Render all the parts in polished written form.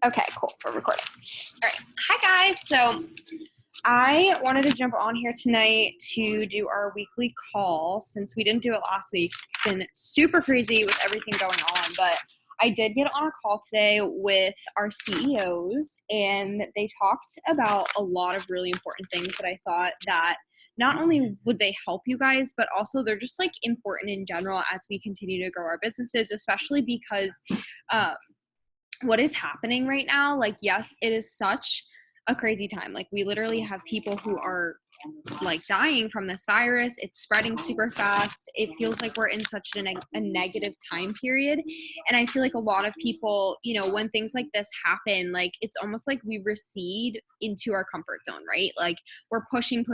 Okay, cool. We're recording. All right. Hi, guys. So I wanted to jump on here tonight to do our weekly call since we didn't do it last week. It's been super crazy with everything going on, but I did get on a call today with our CEOs, and they talked about a lot of really important things that I thought that not only would they help you guys, but also they're just like important in general as we continue to grow our businesses, especially because what is happening right now, like, yes, it is such a crazy time. Like, we literally have people who are like dying from this virus. It's spreading super fast. It feels like we're in such a negative time period. And I feel like a lot of people, when things like this happen, like, it's almost like we recede into our comfort zone, right? Like, we're pushing.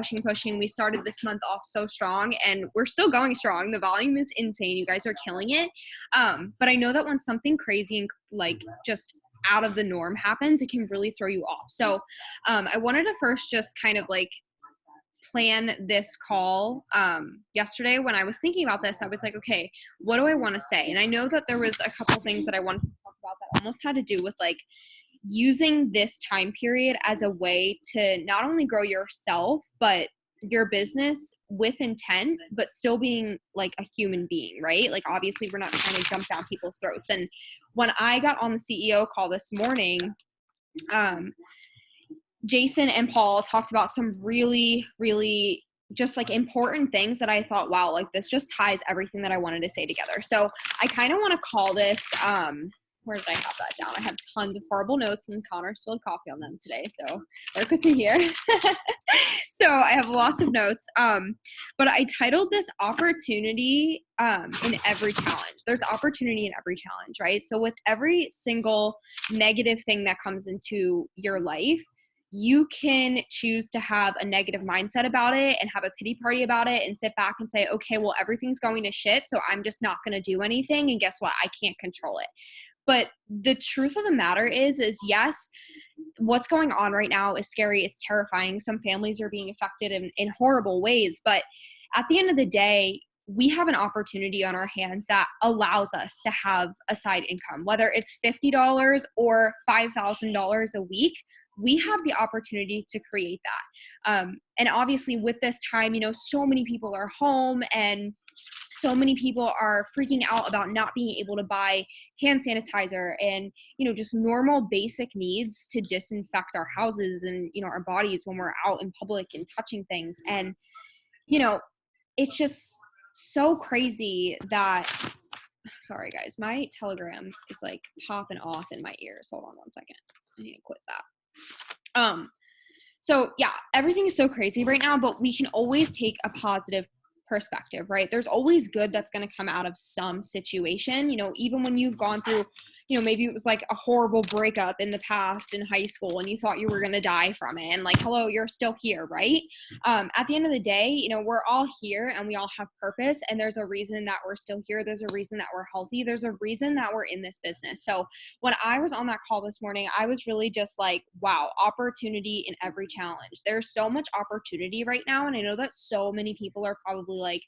We started this month off so strong and we're still going strong. The volume is insane. You guys are killing it. But I know that when something crazy and like just out of the norm happens, it can really throw you off. So I wanted to first just kind of like plan this call. Yesterday when I was thinking about this, I was like, okay, what do I want to say? And I know that there was a couple things that I wanted to talk about that almost had to do with like using this time period as a way to not only grow yourself, but your business with intent, but still being like a human being, right? Like, obviously we're not trying to jump down people's throats. And when I got on the CEO call this morning, Jason and Paul talked about some really, really just like important things that I thought, wow, like this just ties everything that I wanted to say together. So I kind of want to call this, where did I have that down? I have tons of horrible notes and Connor spilled coffee on them today. So work with me here. So I have lots of notes. But I titled this opportunity in every challenge. There's opportunity in every challenge, right? So with every single negative thing that comes into your life, you can choose to have a negative mindset about it and have a pity party about it and sit back and say, okay, well, everything's going to shit, so I'm just not going to do anything. And guess what? I can't control it. But the truth of the matter is yes, what's going on right now is scary. It's terrifying. Some families are being affected in horrible ways. But at the end of the day, we have an opportunity on our hands that allows us to have a side income, whether it's $50 or $5,000 a week. We have the opportunity to create that. And obviously with this time, so many people are home and so many people are freaking out about not being able to buy hand sanitizer and, just normal basic needs to disinfect our houses and, our bodies when we're out in public and touching things. And, it's just so crazy that, sorry guys, my Telegram is like popping off in my ears. Hold on one second. I need to quit that. So yeah, everything is so crazy right now, but we can always take a positive perspective, right? There's always good that's going to come out of some situation, even when you've gone through, maybe it was like a horrible breakup in the past in high school and you thought you were going to die from it. And like, hello, you're still here, right? At the end of the day, we're all here and we all have purpose. And there's a reason that we're still here. There's a reason that we're healthy. There's a reason that we're in this business. So when I was on that call this morning, I was really just like, wow, opportunity in every challenge. There's so much opportunity right now. And I know that so many people are probably like,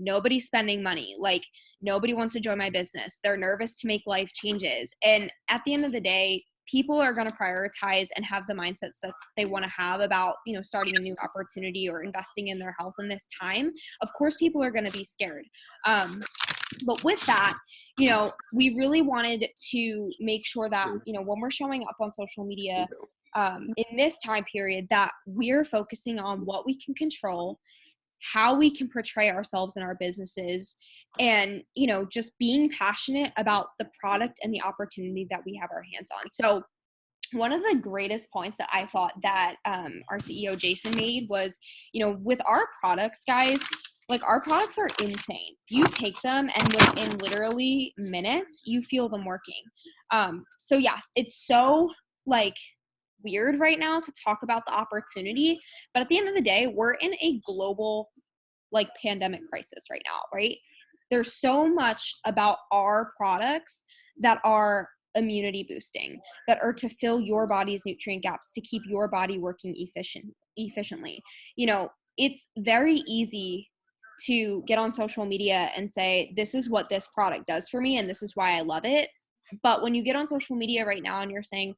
nobody's spending money. Like, nobody wants to join my business. They're nervous to make life changes. And at the end of the day, people are going to prioritize and have the mindsets that they want to have about, starting a new opportunity or investing in their health in this time. Of course, people are going to be scared. But with that, we really wanted to make sure that, when we're showing up on social media in this time period, that we're focusing on what we can control, how we can portray ourselves in our businesses, and, just being passionate about the product and the opportunity that we have our hands on. So one of the greatest points that I thought that our CEO Jason made was, with our products, guys, like, our products are insane. You take them and within literally minutes, you feel them working. So yes, it's so like weird right now to talk about the opportunity, but at the end of the day, we're in a global like pandemic crisis right now, right? There's so much about our products that are immunity boosting, that are to fill your body's nutrient gaps, to keep your body working efficiently. It's very easy to get on social media and say, this is what this product does for me and this is why I love it. But when you get on social media right now and you're saying,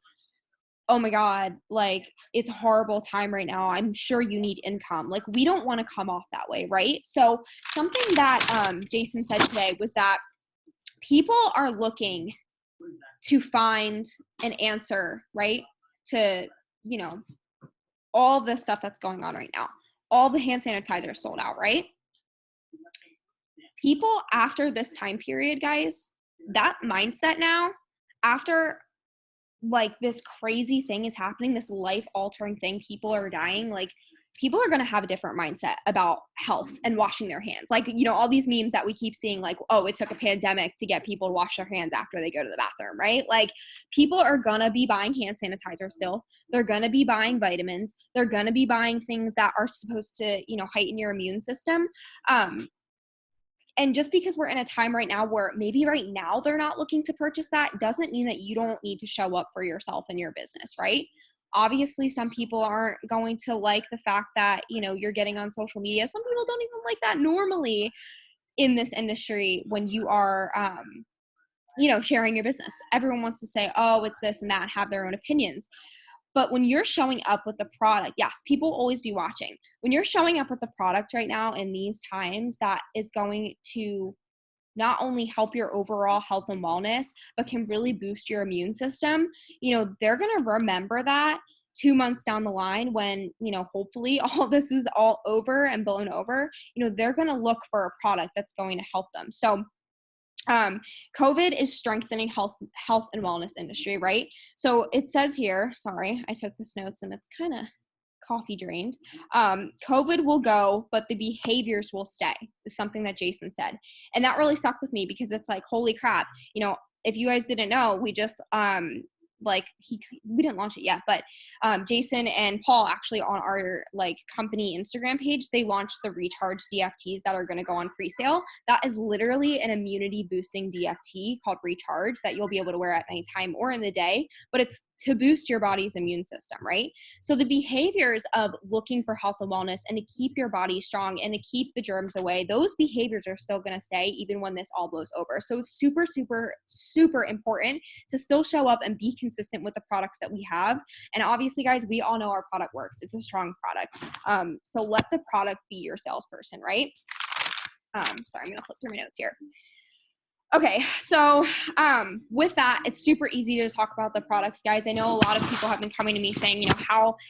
oh my God, like it's a horrible time right now, I'm sure you need income. Like we don't want to come off that way, right? So something that Jason said today was that people are looking to find an answer, right? To, you know, all the stuff that's going on right now. All the hand sanitizer sold out, right? People after this time period, guys, that mindset now, after like this crazy thing is happening, this life altering thing, people are dying, like people are going to have a different mindset about health and washing their hands. Like, you know, all these memes that we keep seeing, like, oh, it took a pandemic to get people to wash their hands after they go to the bathroom, right? Like people are going to be buying hand sanitizer still. They're going to be buying vitamins. They're going to be buying things that are supposed to, you know, heighten your immune system. And just because we're in a time right now where maybe right now they're not looking to purchase that doesn't mean that you don't need to show up for yourself and your business, right? Obviously, some people aren't going to like the fact that, you know, you're getting on social media. Some people don't even like that normally in this industry when you are, you know, sharing your business. Everyone wants to say, oh, it's this and that, have their own opinions. But when you're showing up with the product, yes, people will always be watching. When you're showing up with the product right now in these times that is going to not only help your overall health and wellness, but can really boost your immune system, you know, they're going to remember that 2 months down the line when, you know, hopefully all this is all over and blown over, you know, they're going to look for a product that's going to help them. So COVID is strengthening health and wellness industry, right? So it says here, sorry, I took this notes and it's kind of coffee drained. COVID will go, but the behaviors will stay, is something that Jason said. And that really stuck with me because it's like, holy crap, you know, if you guys didn't know, we just we didn't launch it yet, but Jason and Paul actually on our like company Instagram page, they launched the Recharge DFTs that are going to go on pre-sale. That is literally an immunity boosting DFT called Recharge that you'll be able to wear at nighttime or in the day, but it's to boost your body's immune system, right? So the behaviors of looking for health and wellness and to keep your body strong and to keep the germs away, those behaviors are still going to stay even when this all blows over. So it's super, super, super important to still show up and be consistent with the products that we have. And obviously, guys, we all know our product works. It's a strong product. So let the product be your salesperson, right? Sorry, I'm going to flip through my notes here. Okay, so with that, it's super easy to talk about the products, guys. I know a lot of people have been coming to me saying, you know,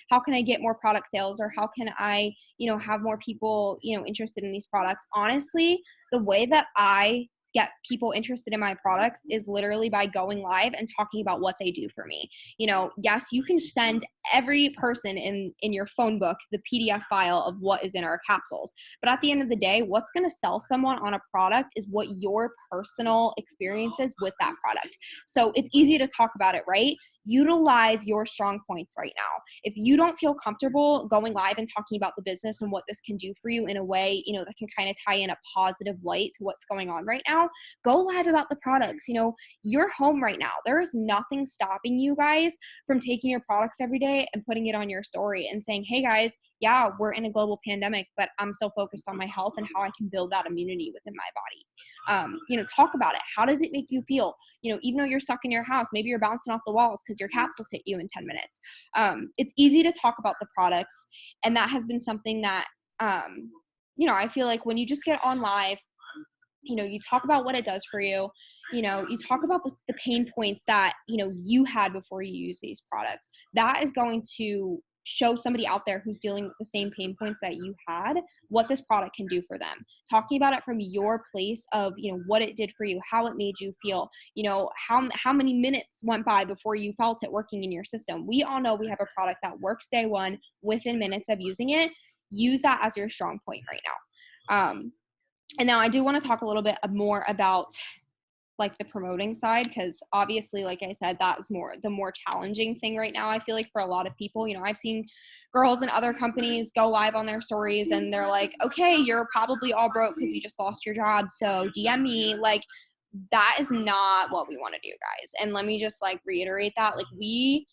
how can I get more product sales, or how can I, you know, have more people, you know, interested in these products? Honestly, the way that I get people interested in my products is literally by going live and talking about what they do for me. You know, yes, you can send every person in your phone book the PDF file of what is in our capsules, but at the end of the day, what's going to sell someone on a product is what your personal experience is with that product. So it's easy to talk about it, right? Utilize your strong points right now. If you don't feel comfortable going live and talking about the business and what this can do for you in a way, you know, that can kind of tie in a positive light to what's going on right now, go live about the products. You know, you're home right now. There is nothing stopping you guys from taking your products every day and putting it on your story and saying, hey guys, yeah, we're in a global pandemic, but I'm still focused on my health and how I can build that immunity within my body. You know, talk about it. How does it make you feel? You know, even though you're stuck in your house, maybe you're bouncing off the walls because your capsules hit you in 10 minutes. It's easy to talk about the products. And that has been something that, you know, I feel like when you just get on live, you know, you talk about what it does for you, you know, you talk about the pain points that, you know, you had before you use these products. That is going to show somebody out there who's dealing with the same pain points that you had, what this product can do for them. Talking about it from your place of, you know, what it did for you, how it made you feel, you know, how many minutes went by before you felt it working in your system. We all know we have a product that works day one within minutes of using it. Use that as your strong point right now. And now I do want to talk a little bit more about like the promoting side, because obviously, like I said, that is the more challenging thing right now. I feel like for a lot of people, you know, I've seen girls in other companies go live on their stories and they're like, okay, you're probably all broke because you just lost your job, so DM me. Like, that is not what we want to do, guys. And let me just like reiterate that, like, we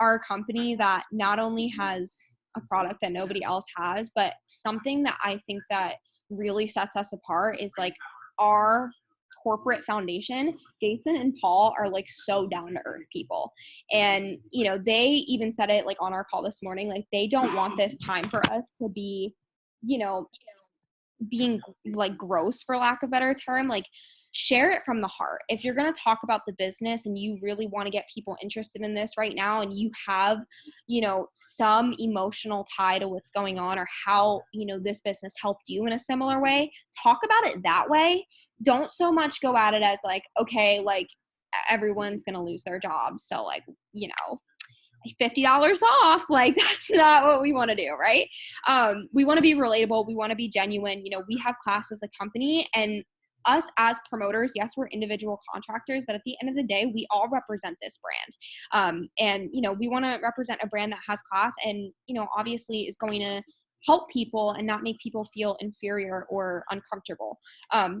are a company that not only has a product that nobody else has, but something that I think that really sets us apart is like our corporate foundation, Jason and Paul are like so down to earth people. And, you know, they even said it like on our call this morning, like they don't want this time for us to be, you know, being like gross, for lack of a better term. Like, share it from the heart. If you're going to talk about the business and you really want to get people interested in this right now, and you have, you know, some emotional tie to what's going on, or how, you know, this business helped you in a similar way, talk about it that way. Don't so much go at it as like, okay, like everyone's going to lose their jobs, so like, you know, $50 off. Like, that's not what we want to do, right? We want to be relatable. We want to be genuine. You know, we have class as a company, and us as promoters, yes, we're individual contractors, but at the end of the day, we all represent this brand. And, you know, we want to represent a brand that has class and, you know, obviously is going to help people and not make people feel inferior or uncomfortable.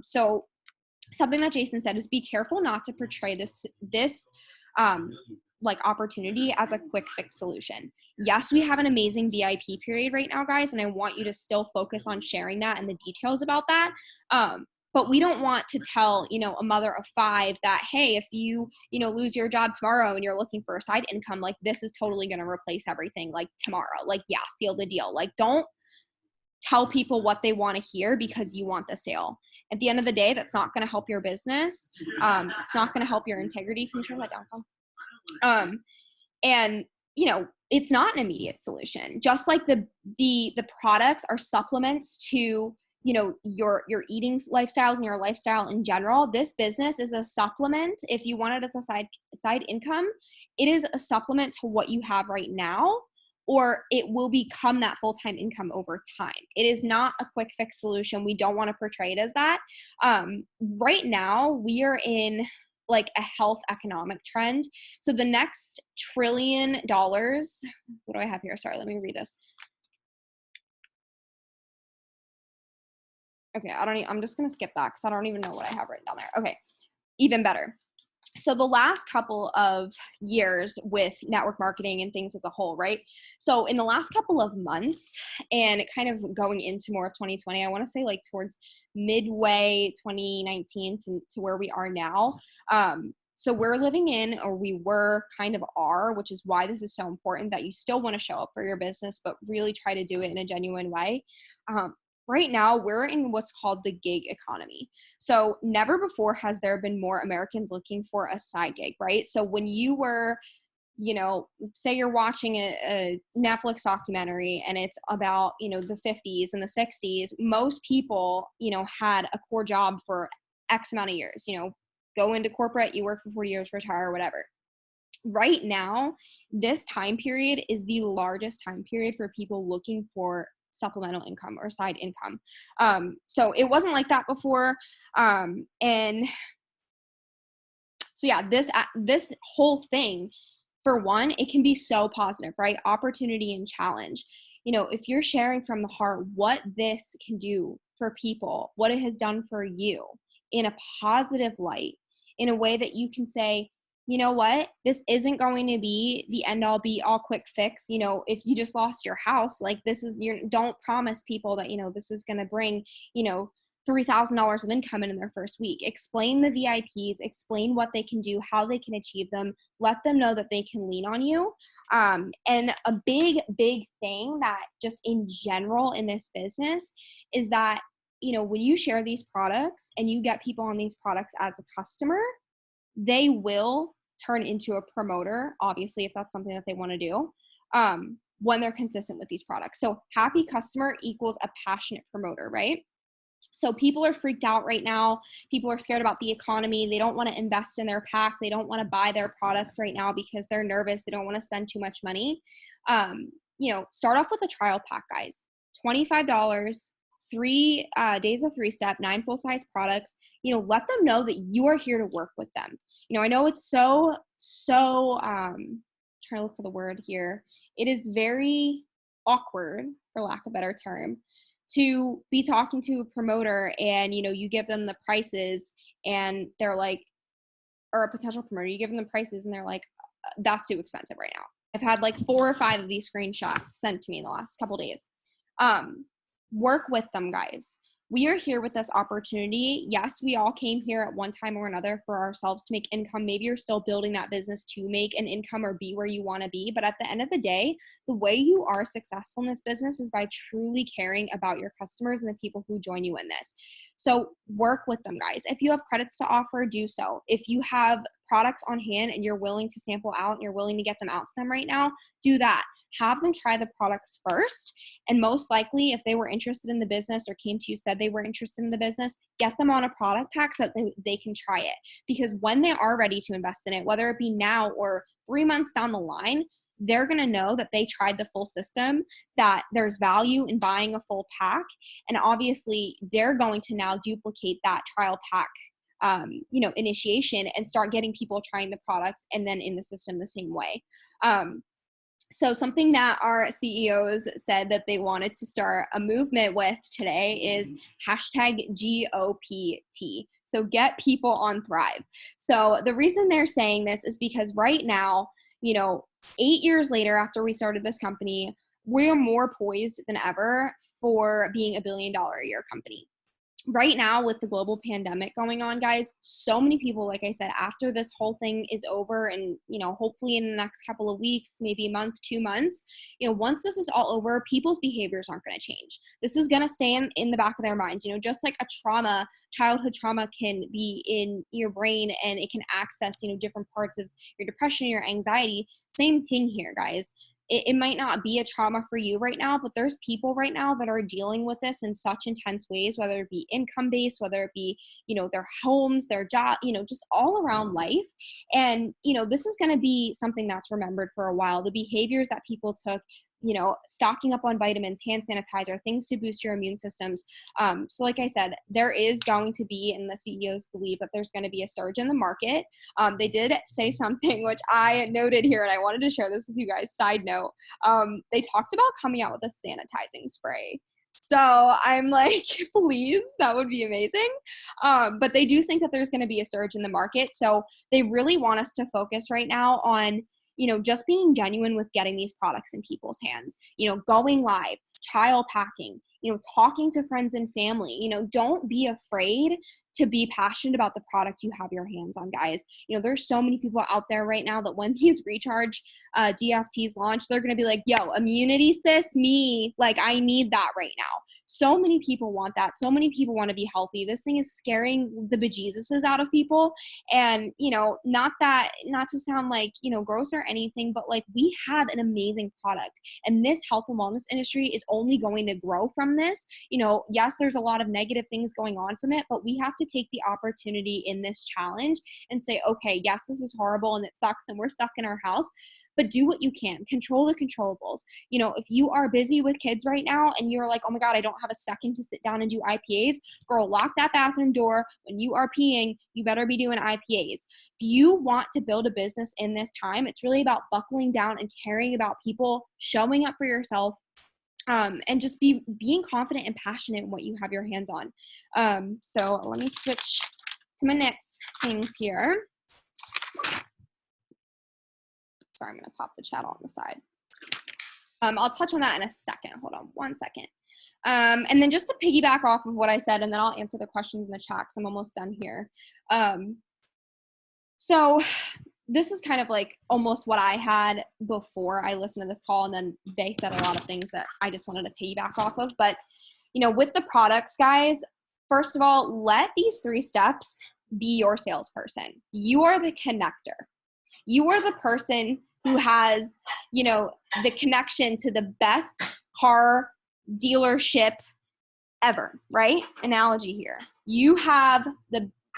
So something that Jason said is be careful not to portray this like opportunity as a quick fix solution. Yes, we have an amazing VIP period right now, guys, and I want you to still focus on sharing that and the details about that. But we don't want to tell, you know, a mother of 5 that, hey, if you know, lose your job tomorrow and you're looking for a side income, like this is totally going to replace everything like tomorrow. Like, yeah, seal the deal. Like, don't tell people what they want to hear because you want the sale. At the end of the day, that's not going to help your business. It's not going to help your integrity. Can you turn that down, Tom? And, you know, it's not an immediate solution. Just like the products are supplements to, you know, your eating lifestyles and your lifestyle in general. This business is a supplement. If you want it as a side income, it is a supplement to what you have right now, or it will become that full-time income over time. It is not a quick fix solution. We don't want to portray it as that. Right now, we are in like a health economic trend. So the next $1 trillion, what do I have here? Sorry, let me read this. Okay, I'm just going to skip that because I don't even know what I have written down there. Okay, even better. So the last couple of years with network marketing and things as a whole, right? So in the last couple of months and kind of going into more of 2020, I want to say like towards midway 2019 to where we are now. So we're living in, or we were kind of are, which is why this is so important that you still want to show up for your business, but really try to do it in a genuine way. Right now, we're in what's called the gig economy. So never before has there been more Americans looking for a side gig, right? So when you were, you know, say you're watching a Netflix documentary and it's about, you know, the 50s and the 60s, most people, you know, had a core job for X amount of years, you know, go into corporate, you work for 40 years, retire, whatever. Right now, this time period is the largest time period for people looking for supplemental income or side income. So it wasn't like that before. And so yeah, this whole thing, for one, it can be so positive, right? Opportunity and challenge. You know, if you're sharing from the heart what this can do for people, what it has done for you in a positive light, in a way that you can say, you know what, this isn't going to be the end all be all quick fix. You know, if you just lost your house, like this is, don't promise people that, you know, this is going to bring, you know, $3,000 of income in their first week. Explain the VIPs, explain what they can do, how they can achieve them, let them know that they can lean on you. And a big thing that just in general in this business is that, you know, when you share these products and you get people on these products as a customer, they will turn into a promoter, obviously, if that's something that they want to do, when they're consistent with these products. So happy customer equals a passionate promoter, right? So people are freaked out right now. People are scared about the economy. They don't want to invest in their pack. They don't want to buy their products right now because they're nervous. They don't want to spend too much money. You know, start off with a trial pack, guys. $25, 3 days of 3-step, 9 full-size products. You know, let them know that you are here to work with them. You know, I know it's so trying to look for the word here. It is very awkward, for lack of a better term, to be talking to a promoter and, you know, you give them the prices and they're like, or a potential promoter, you give them the prices and they're like, that's too expensive right now. I've had like 4 or 5 of these screenshots sent to me in the last couple days. Work with them, guys. We are here with this opportunity. Yes, we all came here at one time or another for ourselves to make income. Maybe you're still building that business to make an income or be where you want to be. But at the end of the day, the way you are successful in this business is by truly caring about your customers and the people who join you in this. So work with them, guys. If you have credits to offer, do so. If you have products on hand and you're willing to sample out and you're willing to get them out to them right now, do that. Have them try the products first. And most likely, if they were interested in the business or came to you, said they were interested in the business, get them on a product pack so that they can try it. Because when they are ready to invest in it, whether it be now or 3 months down the line, they're going to know that they tried the full system, that there's value in buying a full pack. And obviously, they're going to now duplicate that trial pack initiation and start getting people trying the products and then in the system the same way. So something that our CEOs said that they wanted to start a movement with today is hashtag GOPT. So get people on Thrive. So the reason they're saying this is because right now, 8 years later after we started this company, we're more poised than ever for being $1 billion a year company. Right now, with the global pandemic going on, guys, so many people, like I said, after this whole thing is over and, hopefully in the next couple of weeks, maybe a month, 2 months, once this is all over, people's behaviors aren't going to change. This is going to stay in the back of their minds, just like a trauma, childhood trauma can be in your brain and it can access, different parts of your depression, your anxiety. Same thing here, guys. It might not be a trauma for you right now, but there's people right now that are dealing with this in such intense ways, whether it be income-based, whether it be, their homes, their job, just all around life. And, this is going to be something that's remembered for a while. The behaviors that people took, stocking up on vitamins, hand sanitizer, things to boost your immune systems. So like I said, there is going to be, and the CEOs believe that there's going to be a surge in the market. They did say something which I noted here, and I wanted to share this with you guys. Side note, they talked about coming out with a sanitizing spray. So I'm like, please, that would be amazing. But they do think that there's going to be a surge in the market. So they really want us to focus right now on just being genuine with getting these products in people's hands, going live, trial packing, talking to friends and family, don't be afraid to be passionate about the product you have your hands on, guys. There's so many people out there right now that when these recharge DFTs launch, they're going to be like, yo, immunity sis, me, like I need that right now. So many people want that. So many people want to be healthy. This thing is scaring the bejesuses out of people. And, not to sound like, gross or anything, but like we have an amazing product, and this health and wellness industry is only going to grow from this. Yes, there's a lot of negative things going on from it, but we have to take the opportunity in this challenge and say, okay, yes, this is horrible and it sucks and we're stuck in our house, but do what you can. Control the controllables. If you are busy with kids right now and you're like, oh my God, I don't have a second to sit down and do IPAs, girl, lock that bathroom door. When you are peeing, you better be doing IPAs. If you want to build a business in this time, it's really about buckling down and caring about people, showing up for yourself, and just being confident and passionate in what you have your hands on. So let me switch to my next things here. Sorry, I'm going to pop the chat on the side. I'll touch on that in a second. Hold on 1 second. And then just to piggyback off of what I said, and then I'll answer the questions in the chat because I'm almost done here. So this is kind of like almost what I had before I listened to this call, and then they said a lot of things that I just wanted to piggyback off of. But, with the products, guys, first of all, let these 3 steps be your salesperson. You are the connector. You are the person who has, the connection to the best car dealership ever, right? Analogy here. You have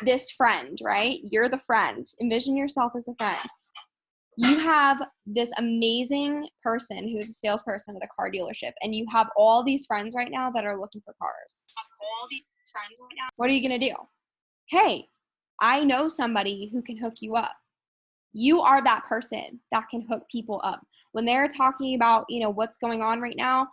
this friend, right? You're the friend. Envision yourself as a friend. You have this amazing person who's a salesperson at a car dealership, and you have all these friends right now that are looking for cars. What are you going to do? Hey, I know somebody who can hook you up. You are that person that can hook people up. When they're talking about, what's going on right now,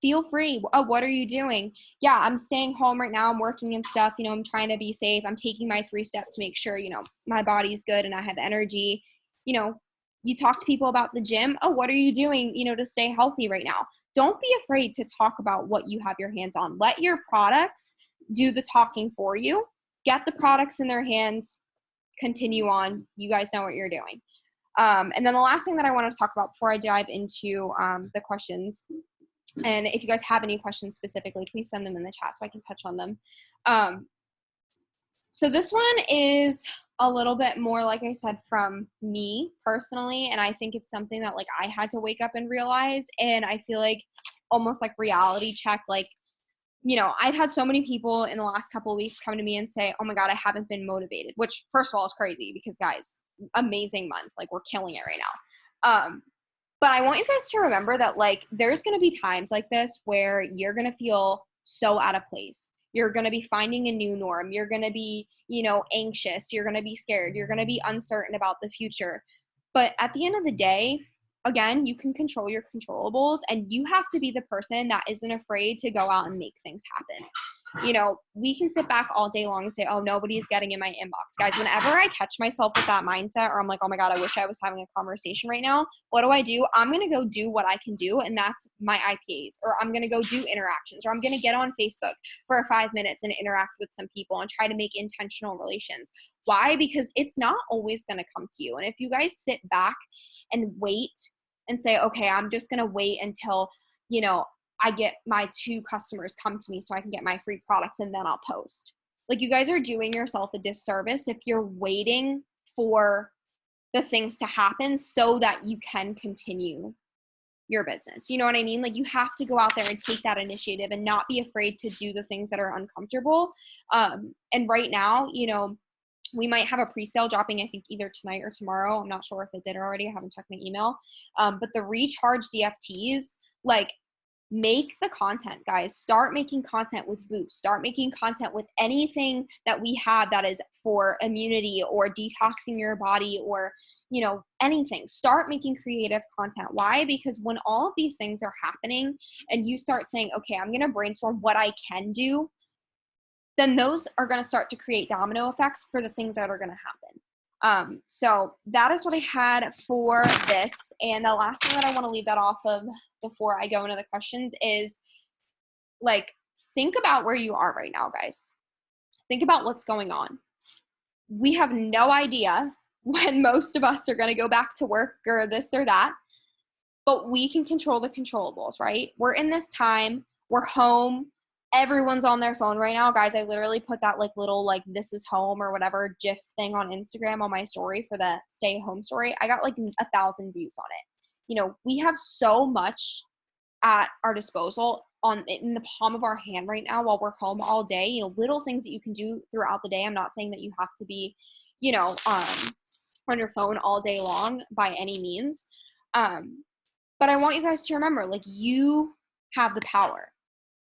feel free. Oh, what are you doing? Yeah, I'm staying home right now. I'm working and stuff. I'm trying to be safe. I'm taking my 3 steps to make sure, my body's good and I have energy. You talk to people about the gym. Oh, what are you doing, to stay healthy right now? don't be afraid to talk about what you have your hands on. Let your products do the talking for you. Get the products in their hands, continue on. You guys know what you're doing. And then the last thing that I want to talk about before I dive into the questions, and if you guys have any questions specifically, please send them in the chat so I can touch on them. So this one is a little bit more, like I said, from me personally, and I think it's something that like I had to wake up and realize, and I feel like almost like reality check, like, you know, I've had so many people in the last couple of weeks come to me and say, oh my God, I haven't been motivated, which first of all is crazy because guys, amazing month. Like we're killing it right now. But I want you guys to remember that like, there's going to be times like this where you're going to feel so out of place. You're going to be finding a new norm. You're going to be, you know, anxious. You're going to be scared. You're going to be uncertain about the future. But at the end of the day, again, you can control your controllables, and you have to be the person that isn't afraid to go out and make things happen. You know, we can sit back all day long and say, oh, nobody's getting in my inbox. Guys, whenever I catch myself with that mindset, or I'm like, oh my God, I wish I was having a conversation right now, what do? I'm going to go do what I can do, and that's my IPAs, or I'm going to go do interactions, or I'm going to get on Facebook for 5 minutes and interact with some people and try to make intentional relations. Why? Because it's not always going to come to you. And if you guys sit back and wait and say, okay, I'm just going to wait until, you know, I get my 2 customers come to me so I can get my free products and then I'll post. Like, you guys are doing yourself a disservice if you're waiting for the things to happen so that you can continue your business. You know what I mean? Like, you have to go out there and take that initiative and not be afraid to do the things that are uncomfortable. And right now, you know, we might have a pre-sale dropping, I think either tonight or tomorrow. I'm not sure if it did already. I haven't checked my email. But the recharge DFTs, like, make the content, guys. Start making content with Boost. Start making content with anything that we have that is for immunity or detoxing your body or, you know, anything. Start making creative content. Why? Because when all of these things are happening and you start saying, okay, I'm going to brainstorm what I can do, then those are going to start to create domino effects for the things that are going to happen. So that is what I had for this. And the last thing that I want to leave that off of before I go into the questions is, like, think about where you are right now, guys. Think about what's going on. We have no idea when most of us are going to go back to work or this or that, but we can control the controllables, right? We're in this time, we're home. Everyone's on their phone right now. Guys, I literally put that like little like this is home or whatever GIF thing on Instagram on my story for the stay home story. I got like 1,000 views on it. You know, we have so much at our disposal in the palm of our hand right now while we're home all day. You know, little things that you can do throughout the day. I'm not saying that you have to be, you know, on your phone all day long by any means. But I want you guys to remember, like, you have the power.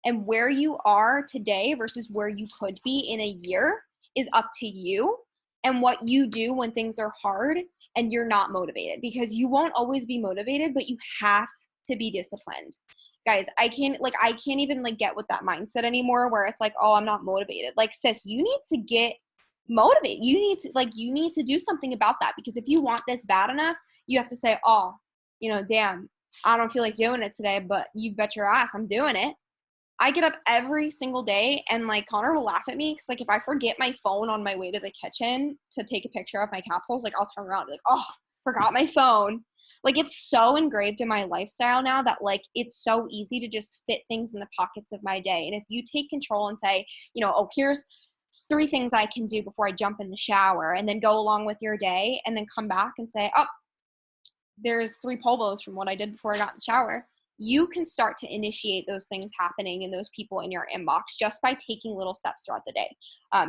And where you are today versus where you could be in a year is up to you and what you do when things are hard and you're not motivated, because you won't always be motivated, but you have to be disciplined. Guys, I can't even like get with that mindset anymore where it's like, oh, I'm not motivated. Like, sis, you need to get motivated. You need to do something about that, because if you want this bad enough, you have to say, oh, you know, damn, I don't feel like doing it today, but you bet your ass I'm doing it. I get up every single day and like Connor will laugh at me because like if I forget my phone on my way to the kitchen to take a picture of my capsules, like I'll turn around and be like, oh, forgot my phone. Like, it's so engraved in my lifestyle now that like it's so easy to just fit things in the pockets of my day. And if you take control and say, you know, oh, here's 3 things I can do before I jump in the shower, and then go along with your day and then come back and say, oh, there's 3 polvos from what I did before I got in the shower. You can start to initiate those things happening in those people in your inbox just by taking little steps throughout the day.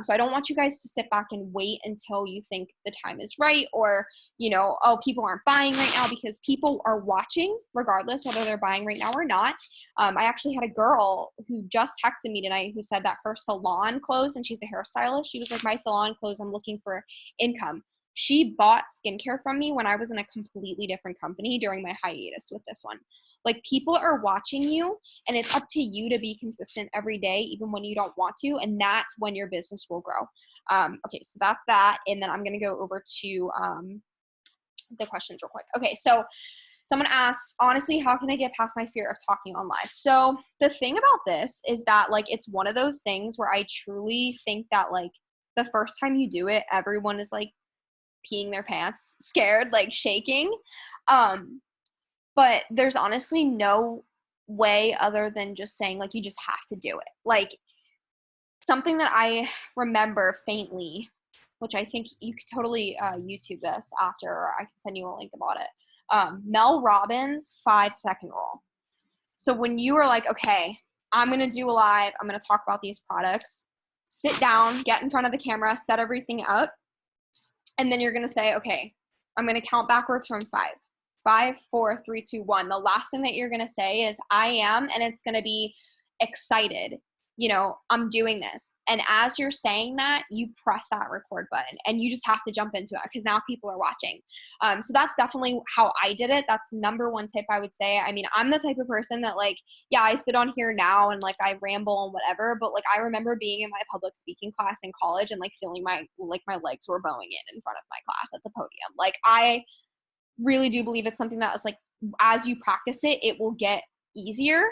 So I don't want you guys to sit back and wait until you think the time is right, or, you know, oh, people aren't buying right now, because people are watching regardless whether they're buying right now or not. I actually had a girl who just texted me tonight who said that her salon closed, and she's a hairstylist. She was like, my salon closed, I'm looking for income. She bought skincare from me when I was in a completely different company during my hiatus with this one. Like, people are watching you, and it's up to you to be consistent every day, even when you don't want to. And that's when your business will grow. Okay, so that's that. And then I'm going to go over to the questions real quick. Okay, so Someone asked, honestly, how can I get past my fear of talking on live? So the thing about this is that like, it's one of those things where I truly think that like the first time you do it, everyone is like peeing their pants, scared, like shaking. But there's honestly no way other than just saying like, you just have to do it. Like something that I remember faintly, which I think you could totally YouTube this after, I can send you a link about it. Mel Robbins' 5-second rule. So when you are like, okay, I'm going to do a live, I'm going to talk about these products, sit down, get in front of the camera, set everything up, and then you're going to say, okay, I'm going to count backwards from 5. 5, 4, 3, 2, 1. The last thing that you're going to say is I am, and it's going to be excited. You know, I'm doing this. And as you're saying that, you press that record button and you just have to jump into it because now people are watching. So that's definitely how I did it. That's number one tip I would say. I mean, I'm the type of person that like, yeah, I sit on here now and like I ramble and whatever, but like I remember being in my public speaking class in college and like feeling my legs were bowing in front of my class at the podium. Like I really do believe it's something that is like, as you practice it, it will get easier.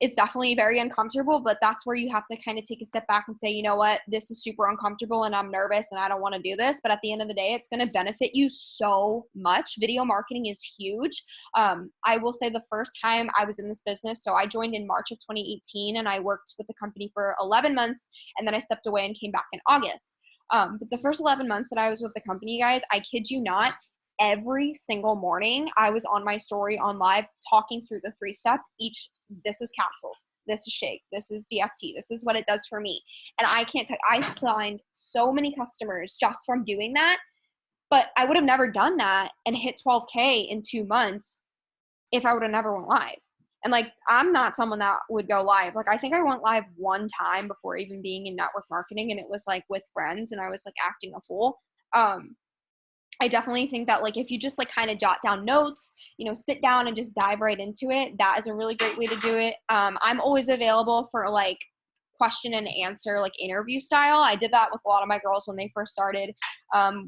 It's definitely very uncomfortable, but that's where you have to kind of take a step back and say, you know what, this is super uncomfortable and I'm nervous and I don't want to do this. But at the end of the day, it's going to benefit you so much. Video marketing is huge. I will say the first time I was in this business, so I joined in March of 2018 and I worked with the company for 11 months and then I stepped away and came back in August. But the first 11 months that I was with the company, guys, I kid you not, every single morning I was on my story on live talking through the 3-step each. This is capsules, this is shake, this is DFT, this is what it does for me. And I can't tell, I signed so many customers just from doing that, but I would have never done that and hit 12K in 2 months if I would have never went live. And like, I'm not someone that would go live. Like, I think I went live one time before even being in network marketing, and it was like with friends and I was like acting a fool. I definitely think that like if you just like kind of jot down notes, you know, sit down and just dive right into it, that is a really great way to do it. I'm always available for like question and answer, like interview style. I did that with a lot of my girls when they first started,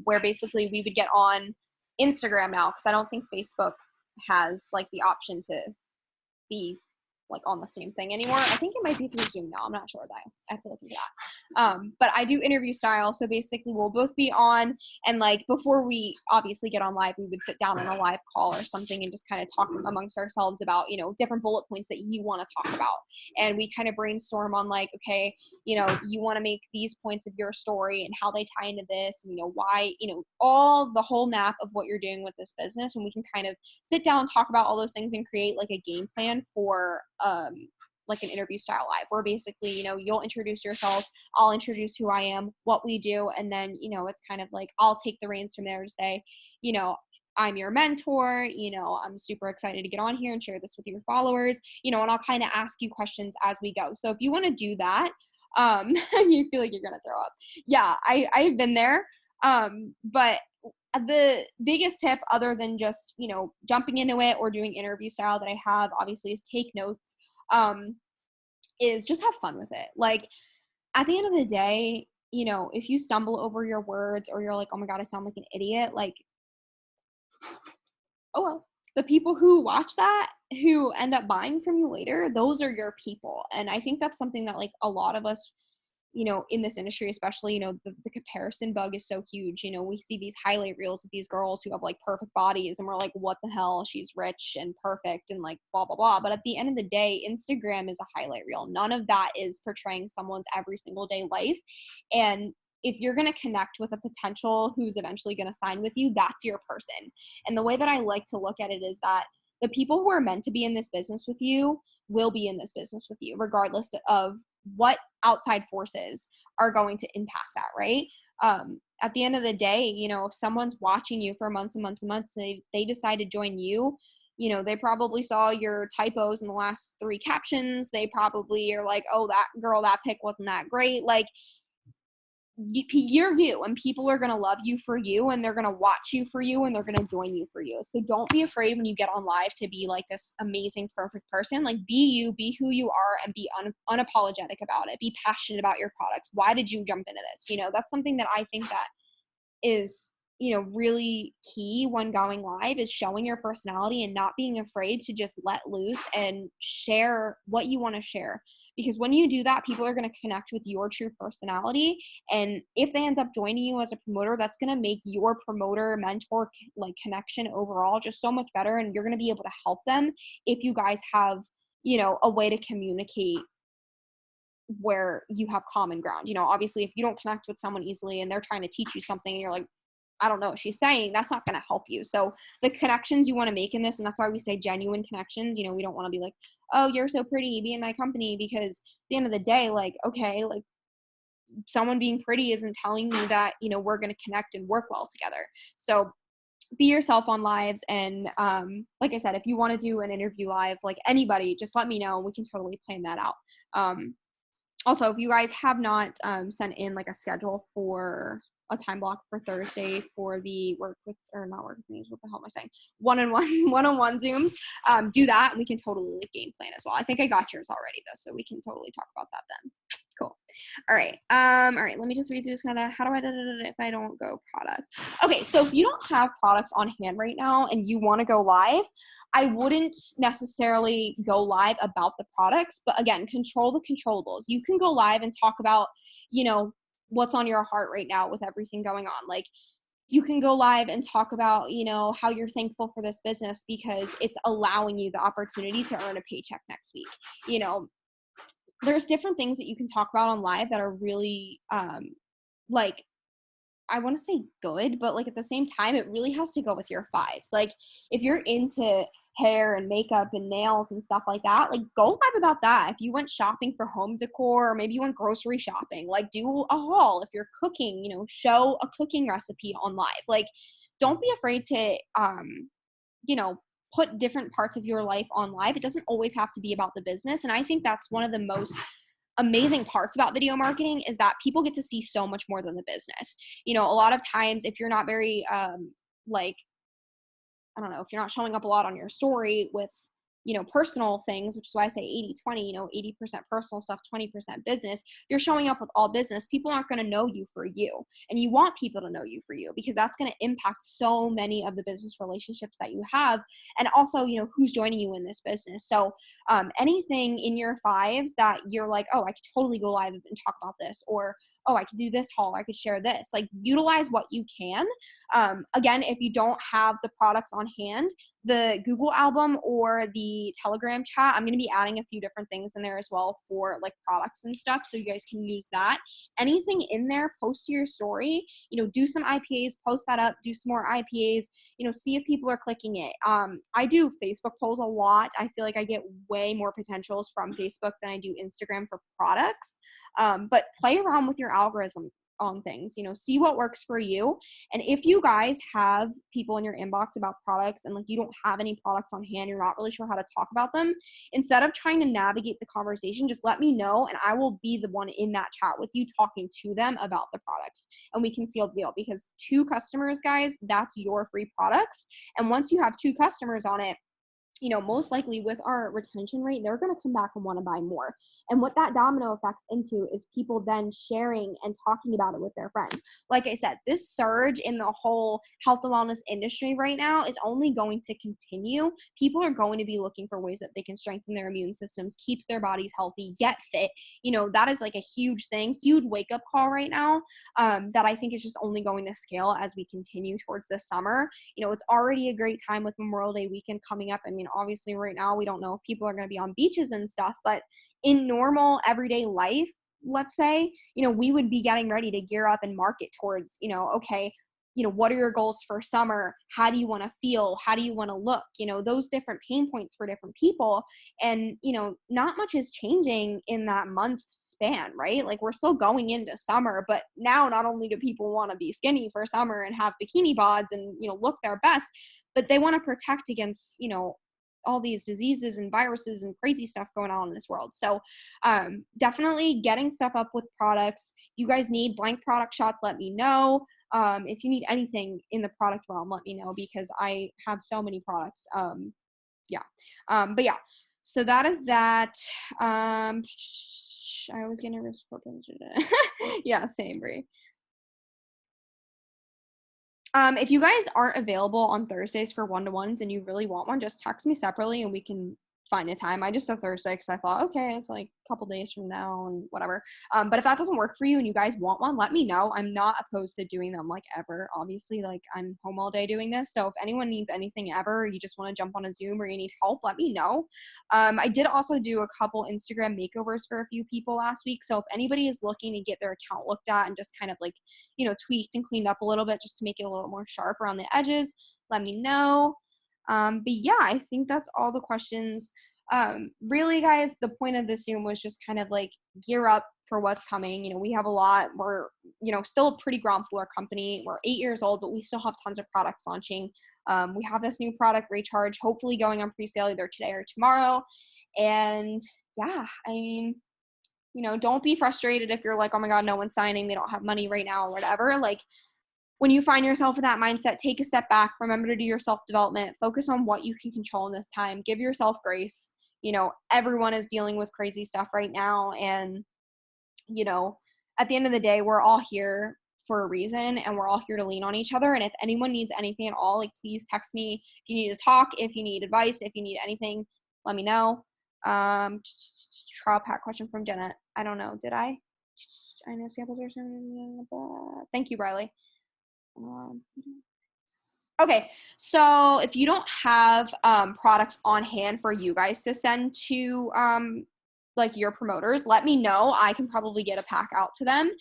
where basically we would get on Instagram now because I don't think Facebook has like the option to be like on the same thing anymore. I think it might be through Zoom now. I'm not sure, that I have to look into that. But I do interview style. So basically we'll both be on, and like before we obviously get on live, we would sit down on a live call or something and just kind of talk amongst ourselves about, you know, different bullet points that you want to talk about. And we kind of brainstorm on like, okay, you know, you want to make these points of your story and how they tie into this, and, you know, why, you know, all the whole map of what you're doing with this business. And we can kind of sit down, talk about all those things and create like a game plan for like an interview style live, where basically, you know, you'll introduce yourself, I'll introduce who I am, what we do, and then, you know, it's kind of like I'll take the reins from there to say, you know, I'm your mentor, you know, I'm super excited to get on here and share this with your followers, you know, and I'll kind of ask you questions as we go. So if you want to do that, you feel like you're gonna throw up. Yeah, I've been there. But the biggest tip, other than just, you know, jumping into it or doing interview style, that I have obviously is take notes, is just have fun with it. Like at the end of the day, you know, if you stumble over your words or you're like, oh my God, I sound like an idiot, like, oh well. The people who watch that, who end up buying from you later, those are your people. And I think that's something that like a lot of us, you know, in this industry, especially, you know, the comparison bug is so huge. You know, we see these highlight reels of these girls who have like perfect bodies and we're like, what the hell? She's rich and perfect and like blah, blah, blah. But at the end of the day, Instagram is a highlight reel. None of that is portraying someone's every single day life. And if you're going to connect with a potential who's eventually going to sign with you, that's your person. And the way that I like to look at it is that the people who are meant to be in this business with you will be in this business with you, regardless of what outside forces are going to impact that, right? At the end of the day, you know, if someone's watching you for months and months and months, they decide to join you, you know, they probably saw your typos in the last 3 captions. They probably are like, oh, that girl, that pic wasn't that great. Like, you're you, and people are going to love you for you, and they're going to watch you for you, and they're going to join you for you. So don't be afraid when you get on live to be like this amazing, perfect person. Like, be you, be who you are, and be unapologetic about it. Be passionate about your products. Why did you jump into this? You know, that's something that I think that is really key when going live is showing your personality and not being afraid to just let loose and share what you want to share. Because when you do that, people are going to connect with your true personality. And if they end up joining you as a promoter, that's going to make your promoter mentor like connection overall just so much better. And you're going to be able to help them if you guys have, a way to communicate where you have common ground. Obviously, if you don't connect with someone easily and they're trying to teach you something and you're like, I don't know what she's saying, that's not going to help you. So the connections you want to make in this, and that's why we say genuine connections, we don't want to be like, oh, you're so pretty, be in my company, because at the end of the day, like, okay, like someone being pretty isn't telling me that, we're going to connect and work well together. So be yourself on lives. And like I said, if you want to do an interview live, like anybody, just let me know and we can totally plan that out. Also, if you guys have not sent in like a schedule for a time block for Thursday for the not work with me, what the hell am I saying? One-on-one Zooms, do that and we can totally like game plan as well. I think I got yours already though, so we can totally talk about that then. Cool. All right. Let me just read through this kind of, how do I, if I don't go products. Okay. So if you don't have products on hand right now and you want to go live, I wouldn't necessarily go live about the products, but again, control the controllables. You can go live and talk about, what's on your heart right now with everything going on. Like you can go live and talk about, how you're thankful for this business because it's allowing you the opportunity to earn a paycheck next week. There's different things that you can talk about on live that are really, like, I want to say good, but like at the same time, it really has to go with your vibes. Like if you're into hair and makeup and nails and stuff like that, like go live about that. If you went shopping for home decor, or maybe you went grocery shopping, like do a haul. If you're cooking, show a cooking recipe on live. Like don't be afraid to, put different parts of your life on live. It doesn't always have to be about the business. And I think that's one of the most amazing parts about video marketing is that people get to see so much more than the business. A lot of times if you're not very, like, I don't know, if you're not showing up a lot on your story with, personal things, which is why I say 80-20, 80% personal stuff, 20% business, you're showing up with all business, people aren't going to know you for you. And you want people to know you for you because that's going to impact so many of the business relationships that you have. And also, who's joining you in this business. So anything in your fives that you're like, oh, I could totally go live and talk about this, or, oh, I could do this haul, I could share this, like utilize what you can. Again, if you don't have the products on hand, the Google album or the Telegram chat, I'm going to be adding a few different things in there as well for like products and stuff. So you guys can use that. Anything in there, post to your story, do some IPAs, post that up, do some more IPAs, see if people are clicking it. I do Facebook polls a lot. I feel like I get way more potentials from Facebook than I do Instagram for products. But play around with your algorithm on things, see what works for you. And if you guys have people in your inbox about products and like you don't have any products on hand, you're not really sure how to talk about them, instead of trying to navigate the conversation, just let me know and I will be the one in that chat with you talking to them about the products and we can seal the deal. Because 2 customers, guys, that's your free products. And once you have 2 customers on it, most likely with our retention rate, they're going to come back and want to buy more. And what that domino effect into is people then sharing and talking about it with their friends. Like I said, this surge in the whole health and wellness industry right now is only going to continue. People are going to be looking for ways that they can strengthen their immune systems, keep their bodies healthy, get fit. That is like a huge thing, huge wake up call right now, that I think is just only going to scale as we continue towards this summer. It's already a great time with Memorial Day weekend coming up. I mean, obviously right now we don't know if people are going to be on beaches and stuff, but in normal everyday life, let's say, we would be getting ready to gear up and market towards, okay, what are your goals for summer? How do you want to feel? How do you want to look? Those different pain points for different people. And, not much is changing in that month span, right? Like we're still going into summer, but now not only do people want to be skinny for summer and have bikini bods and, look their best, but they want to protect against, all these diseases and viruses and crazy stuff going on in this world. So definitely getting stuff up with products. If you guys need blank product shots, let me know. If you need anything in the product realm, let me know because I have so many products. But yeah, so that is that. I was getting nervous for yeah, same, Brie. If you guys aren't available on Thursdays for one-to-ones and you really want one, just text me separately and we can find a time. I just said Thursday because I thought, okay, it's like a couple days from now and whatever. But if that doesn't work for you and you guys want one, let me know. I'm not opposed to doing them like ever. Obviously, like I'm home all day doing this. So if anyone needs anything ever, you just want to jump on a Zoom or you need help, let me know. I did also do a couple Instagram makeovers for a few people last week. So if anybody is looking to get their account looked at and just kind of like, tweaked and cleaned up a little bit just to make it a little more sharp around the edges, let me know. But yeah, I think that's all the questions. Really, guys, the point of this Zoom was just kind of like gear up for what's coming. We have a lot. We're, still a pretty ground floor company. We're 8 years old, but we still have tons of products launching. We have this new product, Recharge, hopefully going on pre-sale either today or tomorrow. And yeah, I mean, don't be frustrated if you're like, oh my God, no one's signing. They don't have money right now or whatever. Like, when you find yourself in that mindset, take a step back, remember to do your self-development, focus on what you can control in this time, give yourself grace. Everyone is dealing with crazy stuff right now. And, at the end of the day, we're all here for a reason and we're all here to lean on each other. And if anyone needs anything at all, like please text me. If you need to talk, if you need advice, if you need anything, let me know. Trial pack question from Jenna. I don't know. Did I? I know samples are. Thank you, Riley. Okay, so if you don't have products on hand for you guys to send to like your promoters, let me know. I can probably get a pack out to them.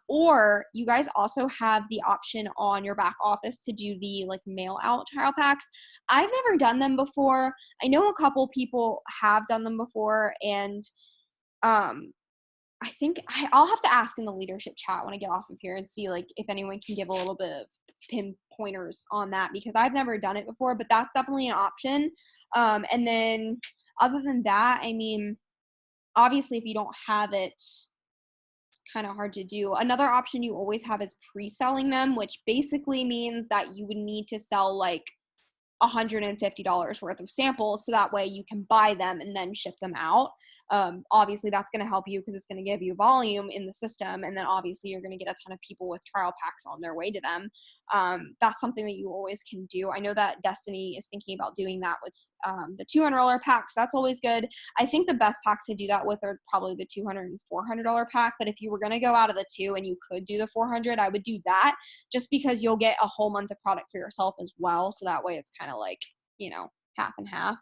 Or you guys also have the option on your back office to do the like mail out trial packs. I've never done them before. I know a couple people have done them before, and I think I'll have to ask in the leadership chat when I get off of here and see like if anyone can give a little bit of pinpointers on that, because I've never done it before, but that's definitely an option. And then other than that, I mean, obviously if you don't have it, it's kind of hard to do. Another option you always have is pre-selling them, which basically means that you would need to sell like $150 worth of samples so that way you can buy them and then ship them out. Obviously that's going to help you because it's going to give you volume in the system, and then obviously you're going to get a ton of people with trial packs on their way to them. That's something that you always can do. I know that Destiny is thinking about doing that with the $200 packs. That's always good. I think the best packs to do that with are probably the $200 and $400 pack, but if you were going to go out of the two and you could do the 400, I would do that just because you'll get a whole month of product for yourself as well. So that way it's kind of like, half and half.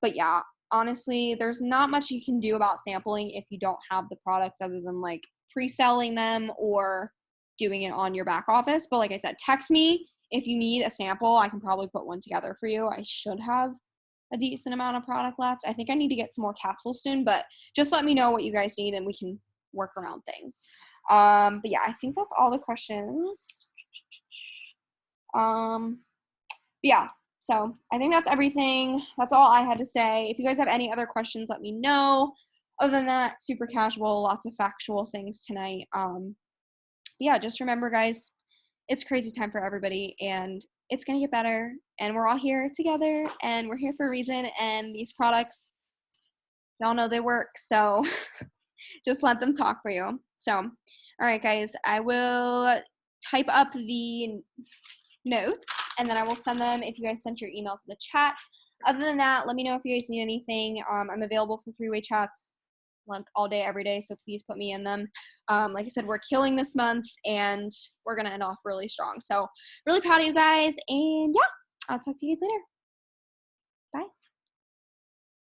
But yeah, honestly, there's not much you can do about sampling if you don't have the products other than like pre-selling them or doing it on your back office. But like I said, text me if you need a sample. I can probably put one together for you. I should have a decent amount of product left. I think I need to get some more capsules soon, but just let me know what you guys need and we can work around things. But yeah, I think that's all the questions. Yeah, so I think that's everything. That's all I had to say. If you guys have any other questions, let me know. Other than that, super casual, lots of factual things tonight. Yeah, just remember, guys, it's crazy time for everybody, and it's going to get better, and we're all here together, and we're here for a reason, and these products, y'all know they work, so just let them talk for you. So, all right, guys, I will type up the notes and then I will send them if you guys sent your emails in the chat. Other than that, let me know if you guys need anything. I'm available for three-way chats like all day, every day, so please put me in them. Like I said, we're killing this month and we're going to end off really strong. So really proud of you guys, and yeah, I'll talk to you guys later.